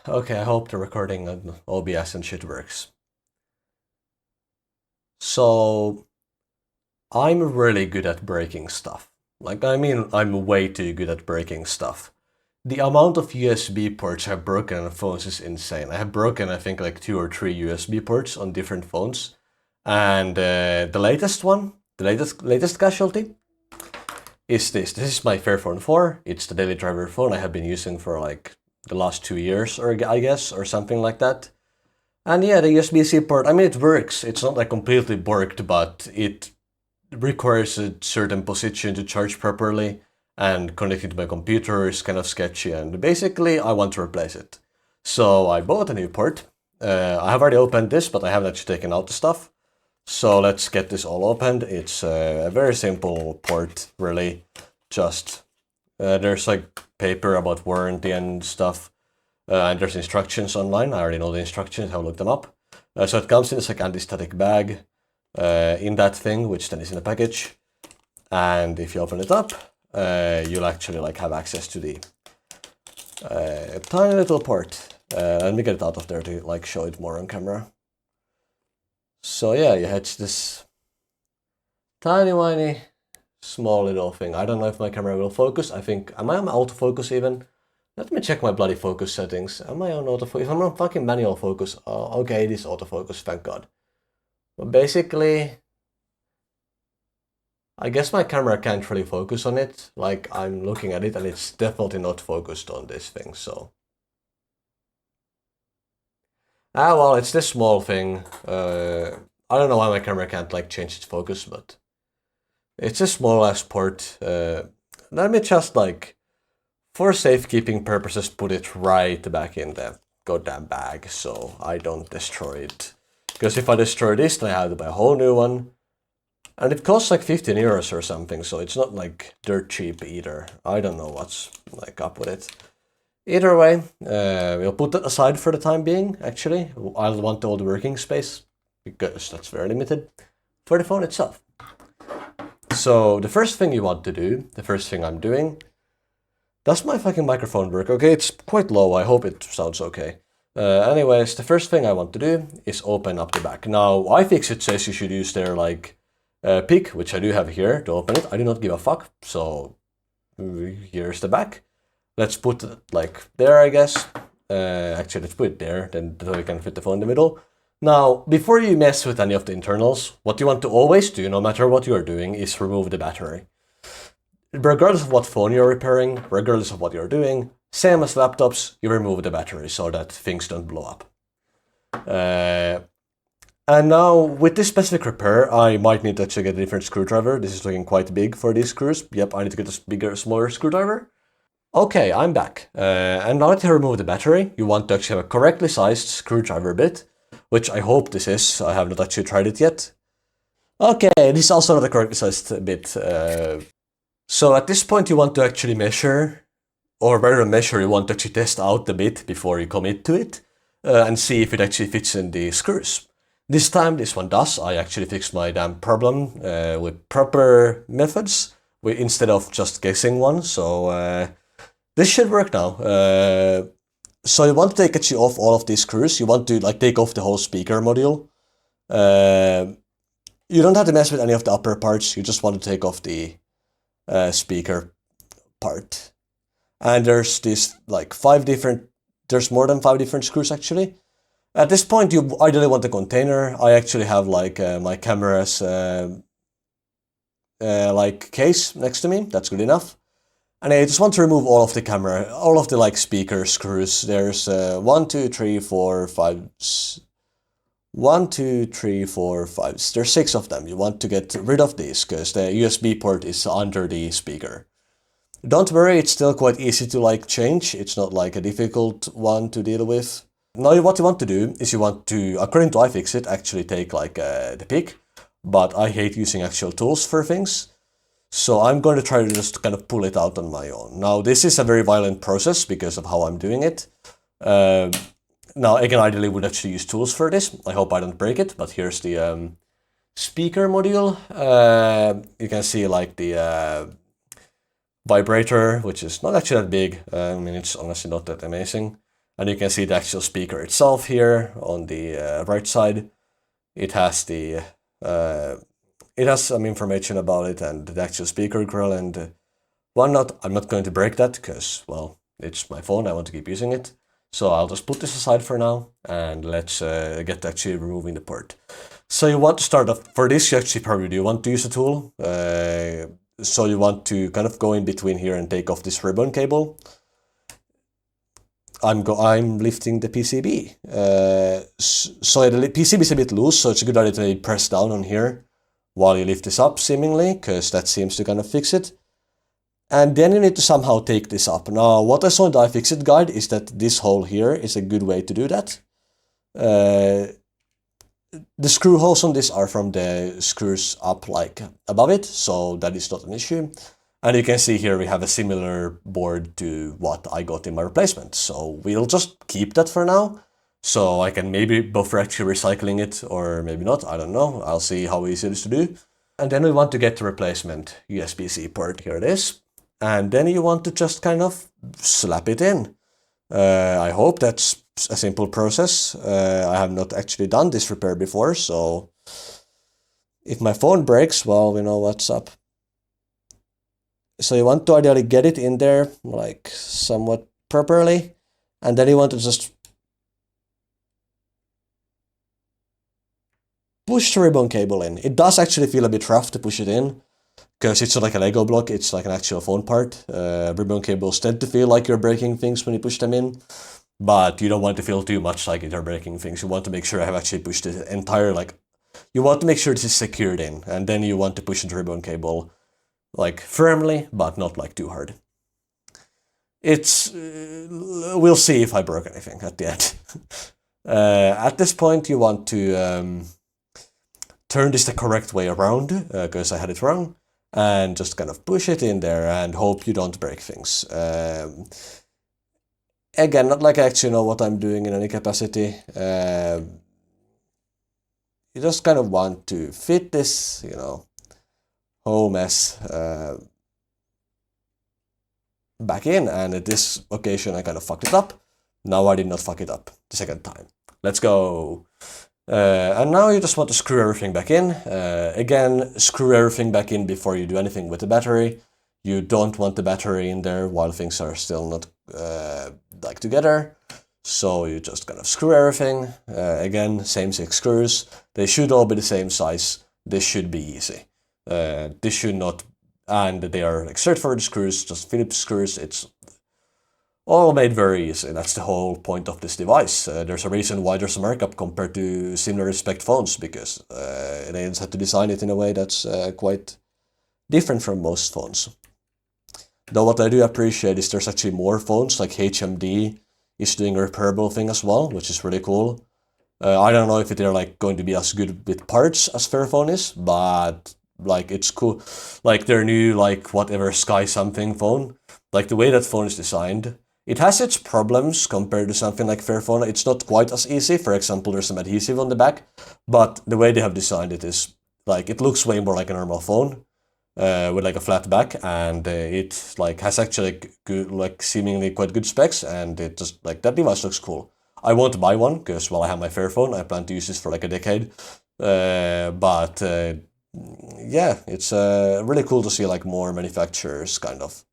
Okay, I hope the recording on OBS and shit works. So, I'm really good at breaking stuff. I'm way too good at breaking stuff. The amount of USB ports I've broken on phones is insane. I have broken, I think, like 2 or 3 USB ports on different phones. And the latest one, the latest casualty, is this. This is my Fairphone 4. It's the daily driver phone I have been using for like the last 2 years, or I guess, or something like that. And yeah, the USB-C port, I mean, it works. It's not like completely borked, but it requires a certain position to charge properly, and connecting to my computer is kind of sketchy, and basically I want to replace it. So I bought a new port. I have already opened this, but I haven't actually taken out the stuff. So let's get this all opened. It's a very simple port, really. Just, there's like paper about warranty and stuff. And there's instructions online. I already know the instructions, I've looked them up. So it comes in this like anti-static bag in that thing, which then is in a package. And if you open it up, you'll actually like have access to the tiny little port. Let me get it out of there to like show it more on camera. So yeah, you had this tiny whiny small little thing. I don't know if my camera will focus. I think, am I on autofocus even? Let me check my bloody focus settings. Am I on autofocus? If I'm on fucking manual focus, okay, it is autofocus, thank God. But basically, I guess my camera can't really focus on it. Like, I'm looking at it and it's definitely not focused on this thing, so. Ah, well, it's this small thing. I don't know why my camera can't like change its focus, but it's a small ass port. Let me just like, for safekeeping purposes, put it right back in the goddamn bag so I don't destroy it. Because if I destroy this, then I have to buy a whole new one. And it costs like 15 euros or something, so it's not like dirt cheap either. I don't know what's like up with it. Either way, we'll put that aside for the time being, actually. I'll want all the working space, because that's very limited, for the phone itself. So the first thing you want to do, the first thing I'm doing, does my fucking microphone work? Okay, it's quite low, I hope it sounds okay. Anyways, the first thing I want to do is open up the back. Now, iFixit says you should use their like pick, which I do have here to open it. I do not give a fuck, so here's the back. Let's put it like there, I guess. Actually, let's put it there, then we can fit the phone in the middle. Now, before you mess with any of the internals, what you want to always do, no matter what you are doing, is remove the battery. Regardless of what phone you're repairing, regardless of what you're doing, same as laptops, you remove the battery so that things don't blow up. And now, with this specific repair, I might need to actually get a different screwdriver. This is looking quite big for these screws. Yep, I need to get a bigger, smaller screwdriver. Okay, I'm back. And now that you remove the battery, you want to actually have a correctly sized screwdriver bit, which I hope this is. I have not actually tried it yet. Okay, this is also not a correctly sized bit. So at this point you want to actually measure, or rather than measure, you want to actually test out the bit before you commit to it, and see if it actually fits in the screws. This time this one does. I actually fixed my damn problem with proper methods, instead of just guessing one, so this should work now. So you want to take actually off all of these screws. You want to like take off the whole speaker module. You don't have to mess with any of the upper parts. You just want to take off the speaker part. And there's this like there's more than 5 different screws actually. At this point, you ideally want a container. I actually have like my camera's like case next to me. That's good enough. And I just want to remove all of the like speaker screws. There's 1, 2, 3, 4, 5. 1, 2, 3, 4, 5. There's 6 of them. You want to get rid of these because the USB port is under the speaker. Don't worry, it's still quite easy to like change. It's not like a difficult one to deal with. Now what you want to do is you want to, according to iFixit, actually take like the pick. But I hate using actual tools for things. So I'm going to try to just kind of pull it out on my own. Now this is a very violent process because of how I'm doing it. Now again, ideally would actually use tools for this. I hope I don't break it, but here's the speaker module. You can see like the vibrator, which is not actually that big. I mean, it's honestly not that amazing. And you can see the actual speaker itself here on the right side. It has the it has some information about it and the actual speaker grill, and I'm not going to break that because, well, it's my phone, I want to keep using it. So I'll just put this aside for now, and let's get to actually removing the port. So you want to start off, for this you actually probably do want to use a tool. So you want to kind of go in between here and take off this ribbon cable. I'm lifting the PCB. So the PCB is a bit loose, so it's a good idea to press down on here while you lift this up, seemingly, because that seems to kind of fix it. And then you need to somehow take this up. Now, what I saw in the iFixit guide is that this hole here is a good way to do that. The screw holes on this are from the screws up, like, above it, so that is not an issue. And you can see here we have a similar board to what I got in my replacement. So we'll just keep that for now. So I can maybe buffer actually recycling it, or maybe not, I don't know. I'll see how easy it is to do. And then we want to get the replacement USB-C port. Here it is. And then you want to just kind of slap it in. I hope that's a simple process. I have not actually done this repair before, so if my phone breaks, well, we know what's up. So you want to ideally get it in there, like, somewhat properly, and then you want to just push the ribbon cable in. It does actually feel a bit rough to push it in, because it's not like a Lego block, it's like an actual phone part. Ribbon cables tend to feel like you're breaking things when you push them in, but you don't want to feel too much like you're breaking things. You want to make sure I have actually pushed the entire, like, you want to make sure this is secured in, and then you want to push the ribbon cable, like, firmly, but not like too hard. It's, we'll see if I broke anything at the end. At this point you want to turn this the correct way around, because I had it wrong, and just kind of push it in there and hope you don't break things. Again, not like I actually know what I'm doing in any capacity. You just kind of want to fit this, you know, whole mess back in, and at this occasion I kind of fucked it up. Now I did not fuck it up the second time. Let's go. And now you just want to screw everything back in. Again, screw everything back in before you do anything with the battery. You don't want the battery in there while things are still not like together. So you just kind of screw everything. Again, same 6 screws. They should all be the same size. This should be easy. This should not, and they are like straightforward screws, just Phillips screws. It's all made very easy. That's the whole point of this device. There's a reason why there's a markup compared to similar spec phones, because they just had to design it in a way that's quite different from most phones. Though what I do appreciate is there's actually more phones, like HMD is doing a repairable thing as well, which is really cool. I don't know if they're like going to be as good with parts as Fairphone is, but like it's cool. Like their new, like, whatever Sky something phone, like the way that phone is designed, it has its problems compared to something like Fairphone. It's not quite as easy. For example, there's some adhesive on the back, but the way they have designed it is, like, it looks way more like a normal phone, with like a flat back, and it like has actually good, like seemingly quite good specs, and it just, like, that device looks cool. I won't buy one, because, well, I have my Fairphone. I plan to use this for like a decade, but yeah, it's really cool to see like more manufacturers kind of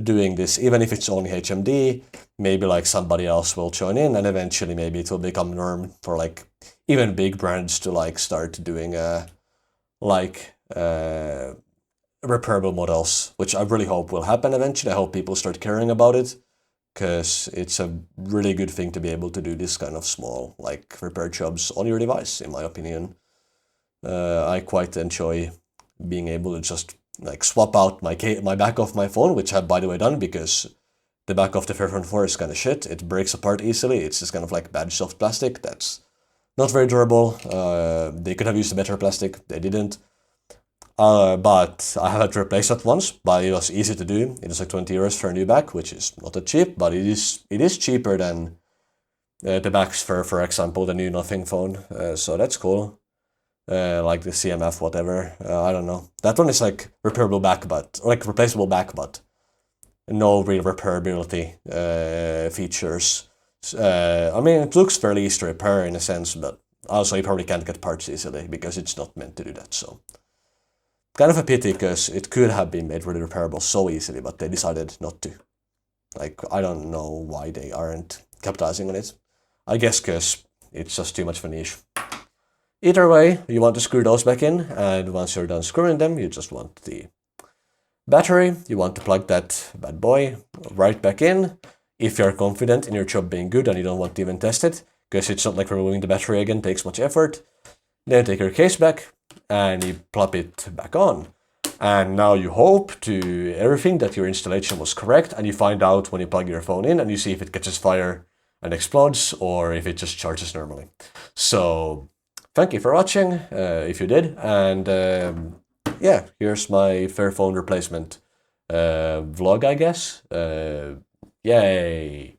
doing this, even if it's only HMD. Maybe like somebody else will join in, and eventually maybe it will become norm for like even big brands to like start doing repairable models, which I really hope will happen eventually. I hope people start caring about it, because it's a really good thing to be able to do this kind of small like repair jobs on your device, in my opinion. I quite enjoy being able to just like swap out my back of my phone, which I've by the way done, because the back of the Fairphone 4 is kind of shit. It breaks apart easily. It's just kind of like bad soft plastic that's not very durable. They could have used a better plastic. They didn't. But I had to replace that once, but it was easy to do. It was like 20 euros for a new back, which is not that cheap, but it is cheaper than the backs for example, the new Nothing phone. So that's cool. Like the CMF, whatever. I don't know. That one is like repairable back, but like replaceable back, but no real repairability features. I mean, it looks fairly easy to repair in a sense, but also you probably can't get parts easily because it's not meant to do that, so. Kind of a pity, because it could have been made really repairable so easily, but they decided not to. Like, I don't know why they aren't capitalizing on it. I guess because it's just too much of a niche. Either way, you want to screw those back in, and once you're done screwing them, you just want the battery. You want to plug that bad boy right back in. If you're confident in your job being good and you don't want to even test it, because it's not like removing the battery again takes much effort, then take your case back and you plop it back on. And now you hope to everything that your installation was correct, and you find out when you plug your phone in and you see if it catches fire and explodes or if it just charges normally. So thank you for watching, if you did, and yeah, here's my Fairphone replacement vlog, I guess. Yay!